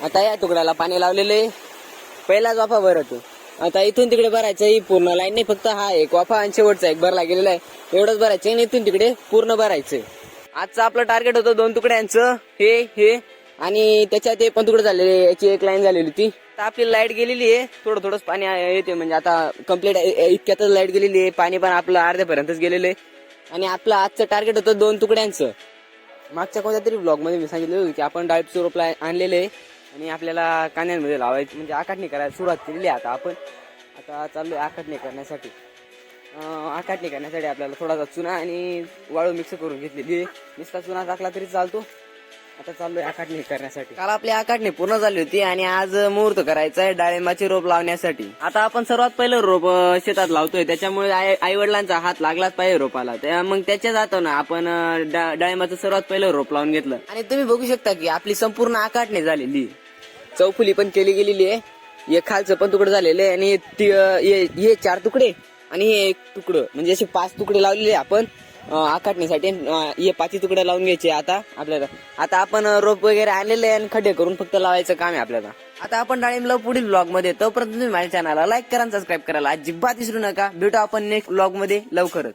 आता या तुकड्याला पाणी लावलेलं आहे. पहिलाच वाफा भरतो. आता इथून तिकडे भरायचं ही पूर्ण लाईन नाही, फक्त हा एक वाफा आणि शेवटचा एक भरला गेलेला आहे. एवढंच भरायचं आणि इथून तिकडे पूर्ण भरायचं. आजचं आपलं टार्गेट होतं 2 तुकड्यांचं, हे आणि त्याच्यात हे पण तुकडे झालेले. याची एक लाईन झालेली होती. आता आपली लाईट गेलेली आहे. थोडंच पाणी येते, म्हणजे आता कम्प्लीट इतक्यातच लाईट गेलेली आहे. पाणी पण आपलं अर्ध्यापर्यंतच गेलेलं आहे. आणि आपलं आजचं टार्गेट होतं 2 तुकड्यांचं. मागच्या कोणत्या तरी ब्लॉग मध्ये मी सांगितलं होतं की आपण डाळिंबाचं रोप आणलेले आहे आणि आपल्याला कांद्यांमध्ये लावायचं, म्हणजे आकाटणी करायला सुरुवात केलेली आहे. आता चाललोय आकाटणी करण्यासाठी. आपल्याला थोडासा चुना आणि वाळू मिक्स करून घेतलेली आहे. नुसता चुना टाकला तरी चालतो. आता चाललोय आकाटणी करण्यासाठी. काल आपली आकाटणी पूर्ण झाली होती आणि आज मुहूर्त करायचा आहे डाळिंबाचे रोप लावण्यासाठी. आता आपण सर्वात पहिलं रोप शेतात लावतोय, त्याच्यामुळे आई वडिलांचा हात लागलाच पाहिजे रोपाला. मग त्याच्या जातो ना आपण डाळिंबाचं सर्वात पहिलं रोप लावून घेतलं. आणि तुम्ही बघू शकता की आपली संपूर्ण आकाटणी झालेली, चौफुली पण केली गेलेली आहे. हे खालचं पण तुकडं झालेलं आहे आणि हे 4 तुकडे आणि हे 1 तुकडं, म्हणजे असे 5 तुकडे लावलेले आपण आकाटणीसाठी. हे 5 तुकडे लावून घ्यायचे आता आपल्याला. आता आपण रोप वगैरे आणलेले आणि खड्डे करून फक्त लावायचं काम आहे आपल्याला. आता आपण डाळिंब लावू पुढील ब्लॉग मध्ये. तोपर्यंत तुम्ही माझ्या चॅनलला लाईक करा, सबस्क्राईब करायला अजिबात विसरू नका. भेटू आपण नेक्स्ट ब्लॉग मध्ये लवकरच.